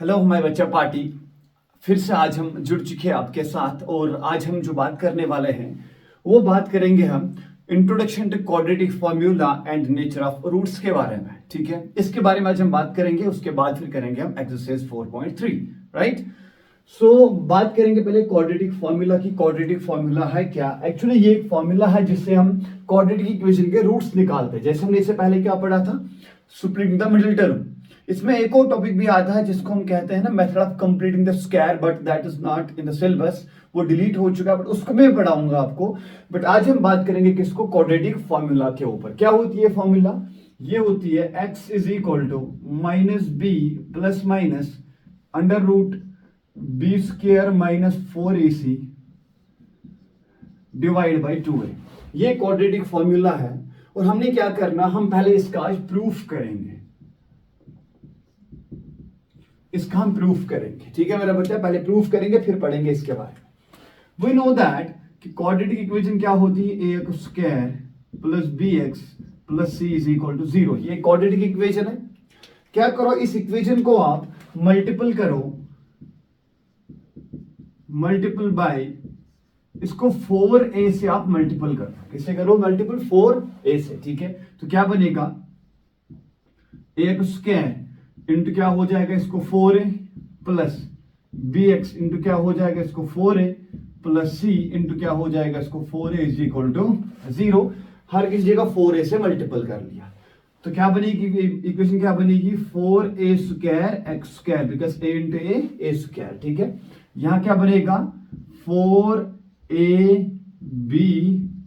Hello हमारे बच्चा party. फिर से आज हम जुड़ चुके हैं आपके साथ और आज हम जो बात करने वाले हैं वो बात करेंगे हम introduction to quadratic formula and nature of roots के बारे में। ठीक है, इसके बारे में आज हम बात करेंगे, उसके बाद फिर करेंगे हम एक्सरसाइज 4.3। राइट, सो बात करेंगे पहले क्वाड्रेटिक फॉर्मूला की। क्वाड्रेटिक फॉर्मूला है क्या? एक्चुअली ये एक फॉर्मूला है जिससे हम क्वाड्रेटिक इक्वेशन के रूट्स निकालते हैं। जैसे हमने इससे पहले क्या पढ़ा था, सुप्रीमिंग द मिडिल टर्म। इसमें एक और टॉपिक भी आता है जिसको हम कहते हैं ना method of completing the square, but that is not in the syllabus, वो डिलीट हो चुका है, बट उसको मैं पढ़ाऊंगा आपको। बट आज हम बात करेंगे किसको, क्वाड्रेटिक फॉर्मूला के ऊपर। क्या होती है फॉर्मूला? ये होती है x is equal to minus B plus minus under root b square minus 4ac divide by 2a। ये क्वाड्रेटिक फॉर्मूला है और हमने क्या करना, हम पहले इसका आज प्रूफ करेंगे। इसका हम प्रूफ करेंगे, ठीक है मेरा बच्चा, पहले प्रूफ करेंगे फिर पढ़ेंगे इसके बारे में। वी नो दैट कि क्वाड्रेटिक इक्वेशन क्या होती है, A X square plus B X plus C is equal to 0। ये क्वाड्रेटिक इक्वेशन है। क्या करो, इस इक्वेशन को आप मल्टीपल करो, मल्टीपल बाय इसको 4a से आप मल्टीपल करो। किससे करो मल्टीपल? 4a से। ठीक है, तो क्या बनेगा, ए एक्स स्क्वायर इंटू क्या हो जाएगा इसको 4a plus B x into क्या हो जाएगा इसको 4a प्लस सी इंटू क्या हो जाएगा इसको 4a इज इक्वल टू 0। हर किसी जगह 4a से मल्टीपल कर लिया तो क्या बनेगी इक्वेशन, क्या बनेगी 4a square X square, because a into A square. ठीक है, यहां क्या बनेगा 4ab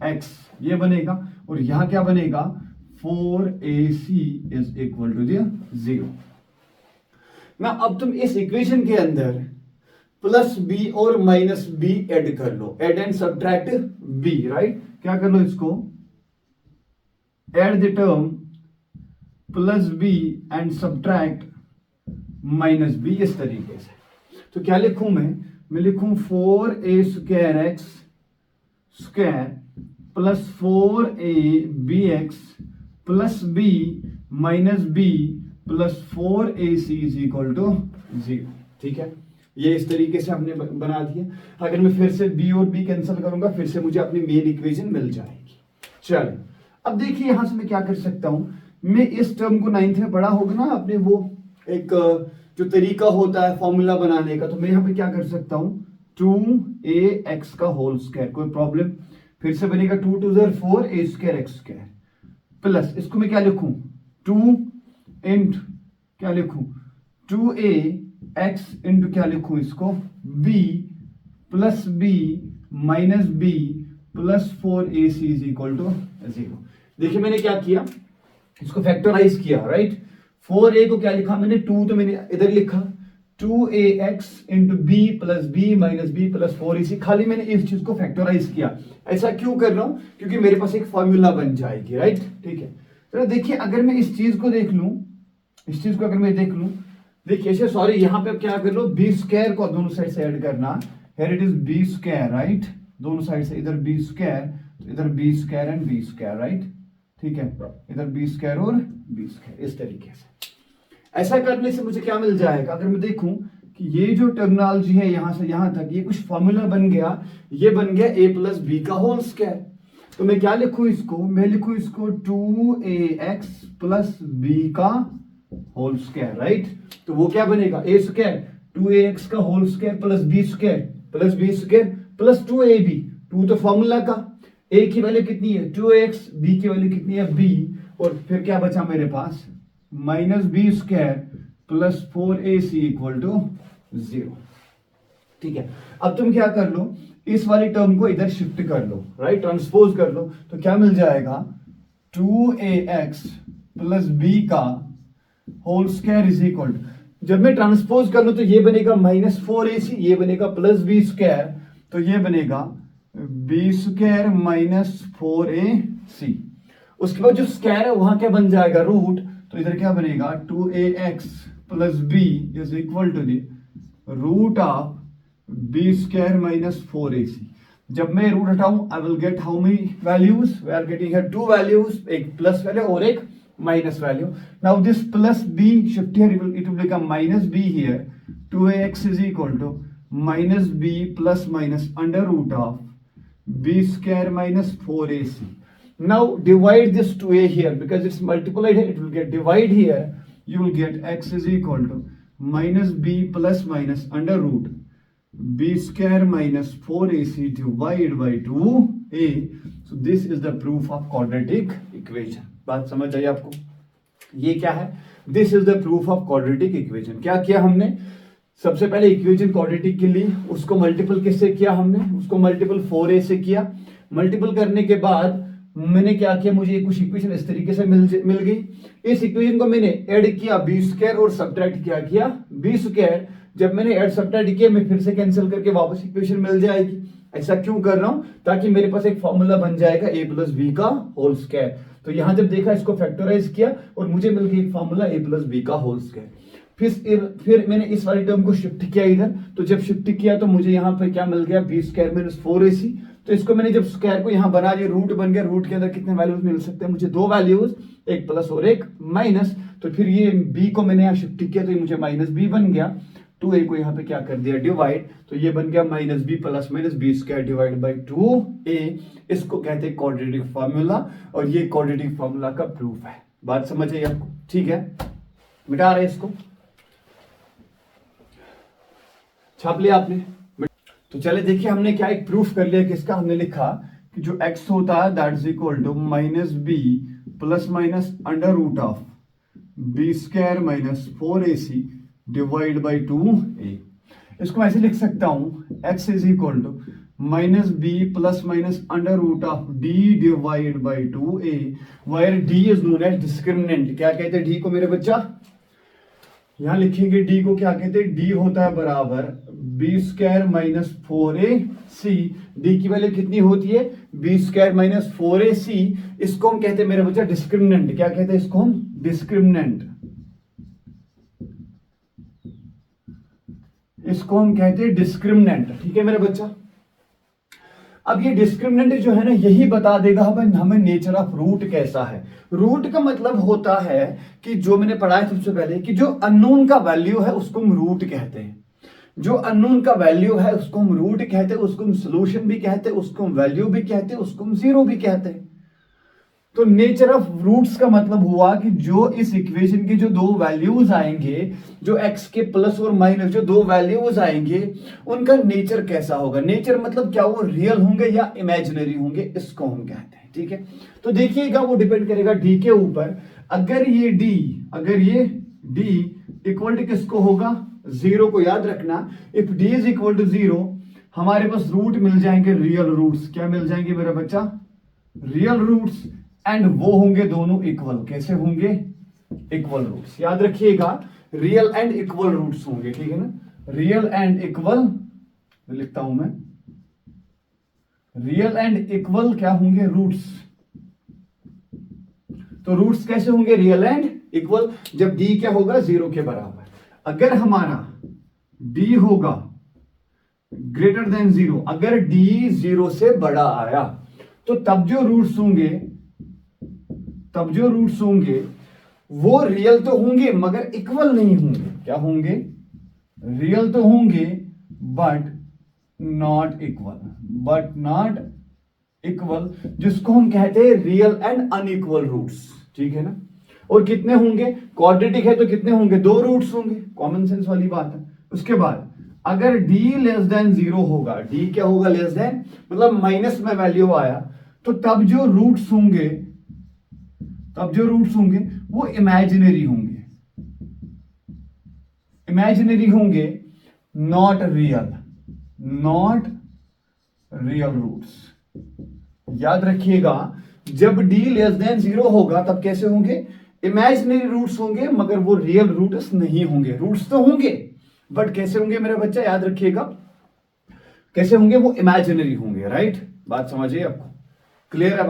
x ये बनेगा और यहां क्या बनेगा 4ac इज इक्वल टू 0। ना अब तुम इस इक्वेशन के अंदर प्लस बी और माइनस बी ऐड कर लो, add and subtract B. Right, क्या कर लो इसको, add the term plus B and subtract minus B, इस तरीके से। तो क्या लिखूं मैं लिखूं 4a square X square plus 4ab X plus B minus B plus 4ac is equal to 0। ठीक है, ये इस तरीके से हमने बना दिया। अगर मैं फिर से b और b कैंसिल करूंगा फिर से मुझे अपनी मेन इक्वेशन मिल जाएगी। चलिए, अब देखिए यहां से मैं क्या कर सकता हूं, मैं इस टर्म को 9th में पढ़ा होगा ना आपने, वो एक जो तरीका होता है फॉर्मूला बनाने का, तो मैं यहां पे क्या कर सकता हूं 2ax का होल स्क्वायर, कोई प्रॉब्लम। फिर से बनेगा 2 2 4a square X square plus इसको मैं क्या लिखूं 2 इंटू क्या लिखूं 2ax इंटू क्या लिखूं इसको b plus b minus b plus 4ac is equal to 0। देखिए मैंने क्या किया, इसको फैक्टराइज किया। राइट, 4a को क्या लिखा मैंने 2, तो मैंने इधर लिखा 2ax into b plus b minus b plus 4ac। खाली मैंने इस चीज को फैक्टराइज किया। ऐसा क्यों कर रहा हूं, क्योंकि मेरे पास एक फॉर्मूला बन जाएगी। राइट, ठीक है, तो देखिए अगर मैं इस चीज को देख लूं, इस चीज को अगर मैं देख लूं, देखिए सॉरी यहां पे क्या कर लो, बी स्क्वायर को दोनों साइड से ऐड करना। Here it is b square. Right, दोनों साइड से, इधर बी स्क्वायर तो इधर b square and b square. Right, ठीक है, इधर बी स्क्वायर और बी स्क्वायर, इस तरीके से। ऐसा करने से मुझे क्या मिल जाएगा, अगर मैं देखूं कि ये जो टर्मिनोलॉजी है यहां से यहां तक, ये कुछ फॉर्मूला बन गया, ये बन गया a प्लस बी का होल स्क्वायर। तो मैं क्या लिखूं इसको, मैं लिखूं इसको 2ax प्लस b का होल स्क्वायर। राइट, तो वो क्या बनेगा a स्क्वायर 2ax का whole square plus b square plus 2ab। 2 तो फॉर्मूला का, a की वैल्यू कितनी है 2x, b की वैल्यू कितनी है b, और फिर क्या बचा मेरे पास minus b square plus 4ac equal to 0। ठीक है, अब तुम क्या कर लो, इस वाली टर्म को इधर शिफ्ट कर लो। राइट, ट्रांसपोज कर लो, तो क्या मिल जाएगा 2ax प्लस b का whole square is equal to, जब मैं ट्रांसपोज कर लूं तो ये बनेगा माइनस 4ac, ये बनेगा प्लस b स्क्वायर, तो ये बनेगा b स्क्वायर माइनस 4ac। उसके बाद जो स्क्वायर है वहां क्या बन जाएगा रूट, तो इधर क्या बनेगा 2ax plus b is equal to the root of b square minus 4ac। जब मैं रूट हटाऊं I will get how many values, we are getting here 2 values, एक प्लस वैल्यू और एक minus value. Now this plus b shift here, it will become minus b here. 2ax is equal to minus b plus minus under root of b square minus 4ac. Now divide this 2a here because it's multiplied here, it will get divide here. You will get x is equal to minus b plus minus under root b square minus 4ac divided by 2a. So this is the proof of quadratic equation. बात समझ आई आपको? ये क्या है? This is the proof of quadratic equation. क्या किया हमने? सबसे पहले इक्वेशन क्वाड्रेटिक के लिए उसको मल्टीपल किससे किया हमने? उसको मल्टीपल 4a से किया. मल्टीपल करने के बाद मैंने क्या किया, मुझे कुछ इक्वेशन इस तरीके से मिल गई. इस इक्वेशन को मैंने ऐड किया बी स्क्वायर और सब्ट्रैक्ट क्या किया बी स्क्वायर. जब मैंने ऐड सब्ट्रैक्ट किया मैं फिर से कैंसिल करके वापस इक्वेशन मिल जाएगी. ऐसा क्यों कर रहा हूं? ताकि मेरे पास एक फॉर्मूला बन जाएगा a प्लस बी का होल स्क्वायर. तो यहां जब देखा इसको फैक्टराइज किया और मुझे मिल गया एक फॉर्मूला a प्लस बी का होल स्क्वायर. फिर मैंने इस वाली टर्म को शिफ्ट किया इधर. तो जब शिफ्ट किया तो मुझे यहाँ पे क्या मिल गया बी स्क्वायर माइनस 4ac. तो इसको मैंने जब स्क्वायर को यहाँ बना दिया, रूट बन गया. रूट के अंदर कितने वैल्यूज मिल सकते हैं मुझे? दो वैल्यूज, एक प्लस और एक माइनस. तो फिर ये b को मैंने यहाँ शिफ्ट किया तो ये मुझे माइनस b बन गया. 2a को यहाँ पे क्या कर दिया डिवाइड. तो ये बन गया minus b plus minus b square divide by 2a. इसको कहते हैं क्वाड्रेटिक फार्मूला और ये क्वाड्रेटिक फार्मूला का प्रूफ है. बात समझ आई आपको? ठीक है, मिटा रहे इसको, छाप लिया आपने. तो चले देखिए हमने क्या एक प्रूफ कर लिया. किसका? हमने लिखा कि जो x होता है that is equal to minus B plus minus under root of b square minus 4ac divide by 2a. इसको मैं ऐसे लिख सकता हूं x is equal to minus B plus minus under root of d divide by 2a where d is known as discriminant. क्या कहते हैं d को मेरे बच्चा? यहां लिखेंगे d को क्या कहते हैं? d होता है बराबर b square minus 4ac. d की वैल्यू कितनी होती है? B square minus 4ac. इसको हम कहते हैं मेरे बच्चा डिस्क्रिमिनेंट. क्या कहते हैं इसको हम? डिस्क्रिमिनेंट. इसको हम कहते हैं डिस्क्रिमिनेंट. ठीक है मेरे बच्चा. अब ये डिस्क्रिमिनेंट जो है ना यही बता देगा हमें नेचर ऑफ रूट कैसा है. रूट का मतलब होता है कि जो मैंने पढ़ा है सबसे पहले कि जो अननोन का वैल्यू है उसको हम रूट कहते हैं. जो अननोन का वैल्यू है उसको हम रूट कहते हैं, उसको हम सोल्यूशन भी कहते हैं, उसको हम वैल्यू भी कहते हैं, उसको हम जीरो भी कहते हैं. तो नेचर ऑफ रूट्स का मतलब हुआ कि जो इस इक्वेशन की जो दो वैल्यूज आएंगे, जो x के प्लस और माइनस जो दो वैल्यूज आएंगे उनका नेचर कैसा होगा. नेचर मतलब क्या, वो रियल होंगे या इमेजिनरी होंगे, इसको हम कहते हैं. ठीक है, तो देखिएगा वो डिपेंड करेगा d के ऊपर. अगर ये d इक्वल टू किसको होगा? जीरो को याद रखना. If d is equal to zero हमारे पास रूट मिल जाएंगे रियल रूट्स. क्या मिल जाएंगे मेरा बच्चा? Real roots. एंड वो होंगे दोनों इक्वल. कैसे होंगे? Equal roots. याद रखिएगा रियल एंड इक्वल रूट्स होंगे. ठीक है ना? रियल एंड इक्वल लिखता हूं मैं. रियल एंड इक्वल क्या होंगे? रूट्स. तो रूट्स कैसे होंगे? रियल एंड इक्वल जब d क्या होगा? जीरो के बराबर. अगर हमारा d होगा ग्रेटर देन जीरो, अगर d जीरो से बड़ा आया तो तब जो रूट्स होंगे वो रियल तो होंगे मगर इक्वल नहीं होंगे. क्या होंगे? रियल तो होंगे बट नॉट इक्वल, जिसको हम कहते हैं रियल एंड अनइक्वल रूट्स. ठीक है ना? और कितने होंगे? क्वाड्रेटिक है तो कितने होंगे? दो रूट्स होंगे. कॉमन सेंस वाली बात है. उसके बाद अगर d लेस देन जीरो होगा, d क्या होगा? लेस देन, मतलब माइनस में वैल्यू आया, तो तब जो रूट्स होंगे वो इमेजिनरी होंगे, नॉट रियल रूट्स. याद रखिएगा जब d लेस देन जीरो होगा तब कैसे होंगे? इमेजिनरी रूट्स होंगे मगर वो रियल रूट्स नहीं होंगे. रूट्स तो होंगे बट कैसे होंगे मेरा बच्चा? याद रखिएगा कैसे होंगे? वो इमेजिनरी होंगे. राइट? बात समझिए आपको? क्लियर है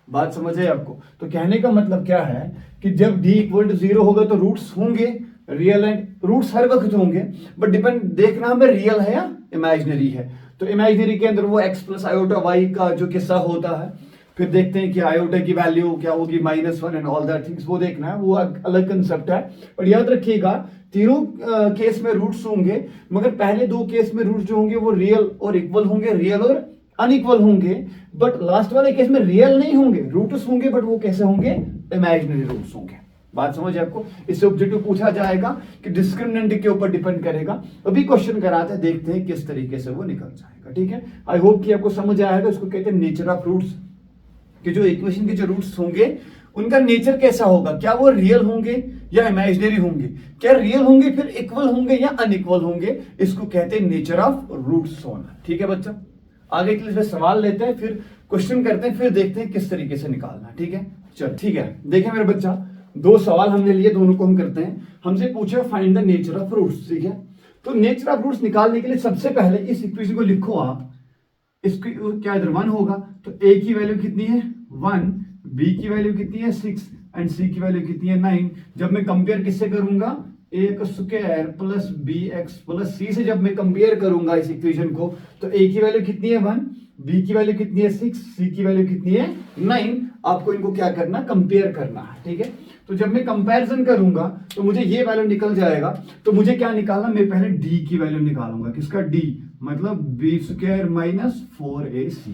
बात समझिए आपको? तो कहने का मतलब क्या है कि जब d इक्वल टू जीरो होगा तो रूट्स होंगे रियल एंड रूट्स हर वक्त होंगे बट डिपेंड देखना हमें रियल है या इमेजिनरी है. तो इमेजिनरी के अंदर वो x प्लस आयोटा y का जो किस्सा होता है फिर देखते हैं कि आयोटा की वैल्यू क्या होगी -1 एंड ऑल दैट थिंग्स, वो देखना है, वो अलग कंसेप्ट है। पर याद रखिएगा तीनों केस में रूट्स होंगे, मगर पहले दो केस में रूट्स जो होंगे वो रियल और इक्वल होंगे, रियल और अनइक्वल होंगे। बट लास्ट वाले केस में रियल नहीं होंगे, रूट्स होंगे, बट वो कैसे होंगे, इमेजिनरी रूट्स होंगे। बात समझ आपको? इससे ऑब्जेक्टिव पूछा जाएगा कि डिस्क्रिमिनेंट के ऊपर डिपेंड करेगा। अभी क्वेश्चन कराते हैं, देखते हैं किस तरीके से वो निकल जाएगा। ठीक है, आई होप कि आपको समझ आएगा। इसको कहते हैं नेचर ऑफ रूट्स, कि जो इक्वेशन के जो रूट्स होंगे उनका नेचर कैसा होगा, क्या वो रियल होंगे या इमेजिनरी होंगे, क्या रियल होंगे फिर इक्वल होंगे या अनइक्वल होंगे, इसको कहते हैं नेचर ऑफ रूट्स होना। ठीक है बच्चा, आगे के लिए सवाल लेते हैं, फिर क्वेश्चन करते हैं, फिर देखते हैं किस तरीके से निकालना। ठीक है, चल ठीक है। देखिए मेरे बच्चा, दो सवाल हमने लिए, दोनों को हम करते हैं। हमसे पूछा find the nature of roots. ठीक है, तो नेचर ऑफ रूट्स निकालने के लिए सबसे पहले इस इक्वेशन को लिखो आप। इसकी क्या इधर 1 होगा, तो a की वैल्यू कितनी है 1, b की वैल्यू कितनी है 6 एंड c की वैल्यू कितनी है 9। जब मैं कंपेयर किससे करूंगा, a का square plus bx plus c से जब मैं कंपेयर करूंगा इस इक्वेशन को, तो a की वैल्यू कितनी है 1, b की वैल्यू कितनी है 6, c की वैल्यू कितनी है 9। आपको इनको क्या करना, कंपेयर करना है। ठीक है, तो जब मैं कंपैरिजन करूंगा तो मुझे ये वैल्यू निकल जाएगा। तो मुझे क्या निकालना, मैं पहले d की वैल्यू निकालूंगा। किसका, d मतलब b स्क्वायर माइनस 4ac।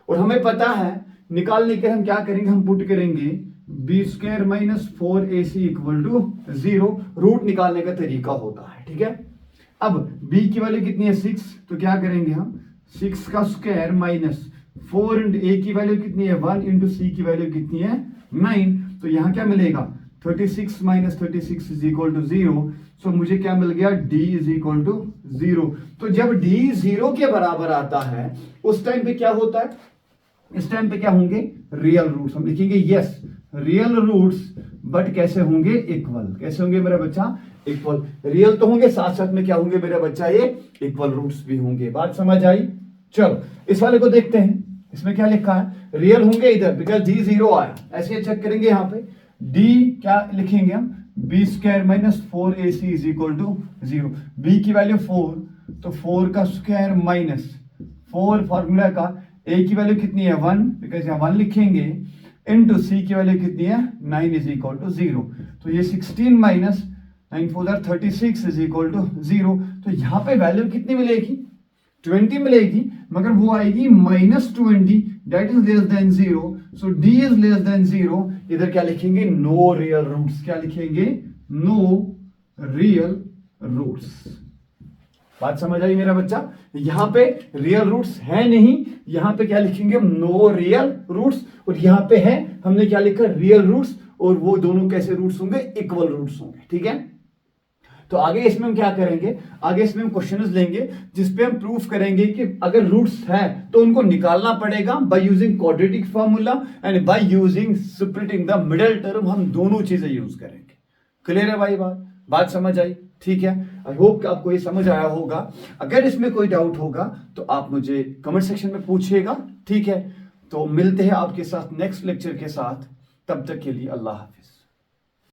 और हमें पता है निकालने के हम क्या करेंगे, हम पुट करेंगे b square minus 4ac equal to 0। Root निकालने का तरीका होता है। ठीक है, अब b की वैल्यू कितनी है 6, तो क्या करेंगे हम 6 का स्क्वायर माइनस 4 इंटू a की वैल्यू कितनी है 1 इंटू c की वैल्यू कितनी है 9। तो यहां क्या मिलेगा, 36 माइनस 36 इज इक्वल टू 0। सो मुझे क्या मिल गया, d इज इक्वल टू 0। तो जब d 0 के बराबर आता है उस टाइम पे क्या होता है, इस टाइम पे क्या होंगे, रियल रूट्स। हम लिखेंगे यस रियल रूट्स, बट कैसे होंगे, इक्वल। कैसे होंगे मेरा बच्चा, इक्वल। रियल तो होंगे, साथ साथ में क्या होंगे मेरा बच्चा, ये इक्वल रूट्स भी होंगे। बात समझ आई? चलो इस वाले को देखते हैं, इसमें क्या लिखा है, रियल होंगे इधर, बिकॉज d 0 आया। ऐसे चेक करेंगे यहाँ पे, d क्या लिखेंगे हम, b square minus 4ac is equal to 0। b की वैल्यू 4, तो 4 का स्क्वायर माइनस 4 फॉर्मूला का, a की वैल्यू कितनी है 1, बिकॉज यहाँ 1 लिखेंगे, इनटू c की वैल्यू कितनी है 9 इज इक्वल टू 0। तो ये 16 माइनस 9 4 36 इज इक्वल टू 0। तो यहाँ पे वैल्यू कितनी मिलेगी, 20 मिलेगी, मगर वो आएगी -20, that is less than 0। So d is less than 0। इधर क्या लिखेंगे, नो रियल रूट्स। क्या लिखेंगे, नो रियल रूट्स। बात समझ आई मेरा बच्चा? यहां पे रियल रूट्स है नहीं, यहां पे क्या लिखेंगे, नो रियल रूट्स। और यहां पे है, हमने क्या लिखा, रियल रूट्स। और वो दोनों कैसे रूट्स होंगे, इक्वल रूट्स होंगे। ठीक है, तो आगे इसमें हम क्या करेंगे, आगे इसमें हम क्वेश्चंस लेंगे जिसपे हम प्रूफ करेंगे कि अगर रूट्स है तो उनको निकालना पड़ेगा by using quadratic formula and by using splitting the middle term. हम दोनों चीजें यूज करेंगे। क्लियर है भाई? बात समझ आई? ठीक है, आई होप कि आपको ये समझ आया होगा। अगर इसमें कोई डाउट होगा तो आप मुझे कमेंट सेक्शन में पूछिएगा। ठीक है, तो मिलते हैं आपके साथ नेक्स्ट लेक्चर के साथ। तब तक के लिए अल्लाह हाफिज।